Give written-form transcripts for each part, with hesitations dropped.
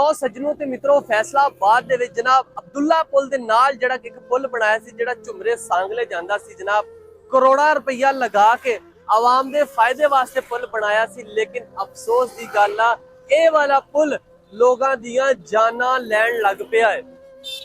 लो सज्जनों ते मित्रों, फैसलाबाद दे विच जनाब अब्दुल्ला पुल दे नाल जिहड़ा एक पुल बनाया सी, जिहड़ा झुमरे सांगले जांदा सी जनाब, करोड़ां रुपया लगा के आवाम दे फायदे वास्ते पुल बनाया सी। लेकिन अफसोस दी गल आ, इह वाला पुल लोगां दियां जानां लैण लग पिया है।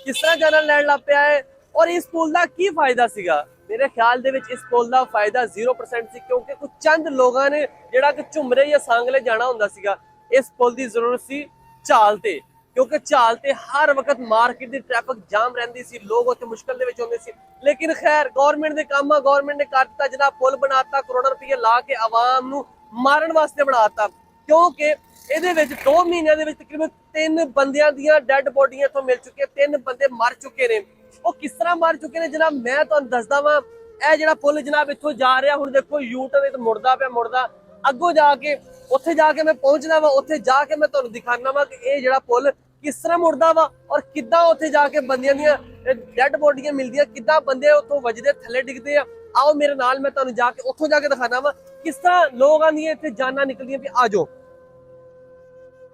किस तरह जानां लैण लग पिया है और इस पुल दा की फायदा सीगा? मेरे ख्याल दे विच इस पुल दा फायदा 0% सी, क्योंकि कुछ चंद लोगां ने जिहड़ा कि झुमरे या सांगले जाना हुंदा सीगा, इस पुल दी जरूरत सी झाल ते, क्योंकि झाल ते हर वक्त मार्केट दी ट्रैफिक जाम रहिंदी सी, लोग उत्थे मुश्किल दे विच होंदे सी। लेकिन खैर गवर्नमेंट दे काम आ, गवर्नमेंट ने कर दित्ता जनाब, पुल बनाता, करोड़ां रुपये ला के आवाम नूं मारन वास्ते बनाता। क्योंकि ਇਹਦੇ ਵਿੱਚ 2 ਮਹੀਨਿਆਂ ਦੇ ਵਿੱਚ ਤਕਰੀਬਨ 3 ਬੰਦਿਆਂ ਦੀਆਂ ਡੈੱਡ ਬੋਡੀਆਂ ਇੱਥੋਂ ਮਿਲ ਚੁੱਕੀਆਂ, 3 ਬੰਦੇ ਮਰ ਚੁੱਕੇ ਨੇ। ਉਹ ਕਿਸ ਤਰ੍ਹਾਂ ਮਰ ਚੁੱਕੇ ਨੇ ਜਨਾਬ, ਮੈਂ ਤੁਹਾਨੂੰ ਦੱਸਦਾ ਵਾਂ। ਇਹ ਜਿਹੜਾ ਪੁਲ ਜਨਾਬ ਇੱਥੋਂ ਜਾ ਰਿਹਾ, ਹੁਣ ਦੇਖੋ ਯੂ ਟਰਨ ਤੇ ਮੁੜਦਾ ਪਿਆ, ਮੁੜਦਾ ਅੱਗੋਂ ਜਾ ਕੇ ਉੱਥੇ ਜਾ ਕੇ ਮੈਂ ਪਹੁੰਚਦਾ ਵਾ, ਉੱਥੇ ਜਾ ਕੇ ਮੈਂ ਤੁਹਾਨੂੰ ਦਿਖਾਣਾ ਵਾ ਕਿ ਇਹ ਜਿਹੜਾ ਪੁਲ ਕਿਸ ਤਰ੍ਹਾਂ ਮੁੜਦਾ ਵਾ ਔਰ ਕਿੱਦਾਂ ਉੱਥੇ ਜਾ ਕੇ ਬੰਦਿਆਂ ਦੀਆਂ ਡੈੱਡ ਬੋਡੀਆਂ ਮਿਲਦੀਆਂ, ਕਿੱਦਾਂ ਬੰਦੇ ਉੱਥੋਂ ਵੱਜਦੇ ਥੱਲੇ ਡਿੱਗਦੇ ਆ। आओ मेरे नाल, मैं तुहानूं जाके उत्थों जाके दिखाना वा किस तरह लोगां दी इत्थे जानां निकलदियां पई। आ जाओ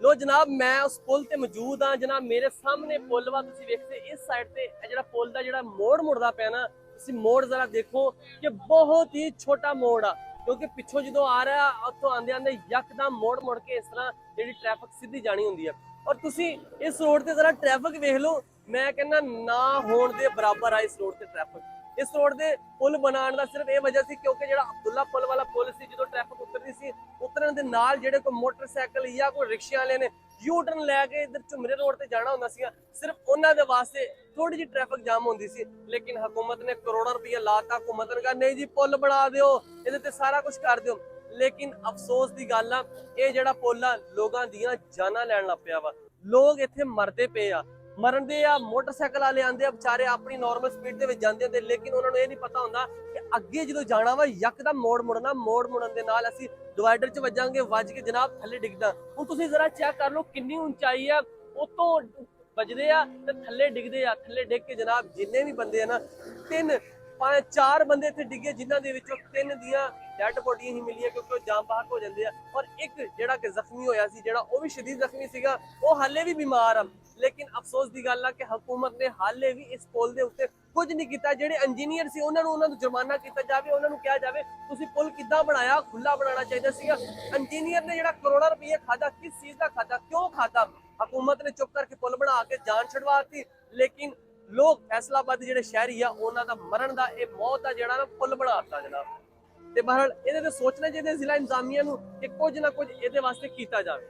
लो जनाब, मैं उस पुल ते मौजूद हाँ जनाब। मेरे सामने पुल वा, तुसीं वेखदे इस साइड ते जिहड़ा पुल दा जिहड़ा मोड़ मुड़दा पिया ना, तुसीं मोड़ जरा देखो कि बहुत ही छोटा मोड़ आ, क्योंकि पिछों जदों आ रहा उत्थों आंदे आंदे यकदम मोड़ मुड़ के इस तरह जिहड़ी ट्रैफिक सीधी जानी हुंदी है। और तुसीं इस रोड ते जरा ट्रैफिक वेख लो, मैं कहना ना होण दे बराबर आ इस रोड ते ट्रैफिक। इस रोड के पुल बनाने का सिर्फ यह वजह से क्योंकि जो अब्दुल्ला पुल वाला पुल से जो ट्रैफिक उतरती सी, उतरन के नाल जिहड़े कोई मोटरसाइकिल या कोई रिक्शे वाले ने यू टर्न लैके इधर झुमरे रोड से जाना हुंदा सीगा, सिर्फ उन्हां दे वास्ते थोड़ी जी ट्रैफिक जाम होंदी सी। लेकिन हुकूमत ने करोड़ों रुपया लाता, हुकूमत ने कहा नहीं जी पुल बना दिओ, इहदे ते सारा कुछ कर दिओ। लेकिन अफसोस की गल आ, ये जिहड़ा पुल आ लोगां दियां जानां लैण लग पिया वा। लोग इत्थे मरदे पे आ, मरण दे आ, मोटरसाइकिल वाले आंदे आ बेचारे अपनी नॉर्मल स्पीड दे विच जांदे हुंदे, लेकिन उन्हां नूं इह नहीं पता हुंदा कि अग्गे जदों जाना वा यकदम मोड़ मुड़ना, मोड़ मुड़न दे नाल असीं डिवाइडर च वजांगे, वज के जनाब थल्ले डिगदा। हुण तुसीं जरा चेक कर लो किन्नी ऊंचाई आ, उत्तों वजदे आ ते थल्ले डिगदे आ। थल्ले डिग के जनाब जिन्ने भी बंदे आ ना, 3 5 4 बंदे इत्थे डिगे, जिन्हां दे विचों 3 दियां डैड बॉडियां ही मिलियां, क्योंकि वो जाम बाहक हो जाते हैं। और एक जिहड़ा कि जख्मी होया सी, जिहड़ा वो भी शदीद जख्मी सीगा, वो हाले भी बीमार आ। लेकिन अफसोस की गल है कि हुकूमत ने हाले भी इस पुल के उत्ते कुछ नहीं किया। जिहड़े इंजीनियर सी उन्होंने जुर्माना किया जाए, उन्होंने कहा जाए तुसीं पुल किद्दां बनाया, खुला बनाना चाहिए सीगा। इंजीनियर ने जिहड़ा करोड़ों रुपये खादा, किस चीज़ का खादा, क्यों खादा? हुकूमत ने चुप करके पुल बना के जान छुड़वाती। लेकिन लोग फैसलाबाद जिहड़े शहरी आ, उन्हां दा मरण दा इह मौत दा जिहड़ा ना पुल बनाता जनाब। ते बहरहाल इहदे ते सोचना चाहिए जिला इंतजामिया नूं कि कुछ ना कुछ इहदे वास्ते कीता जावे।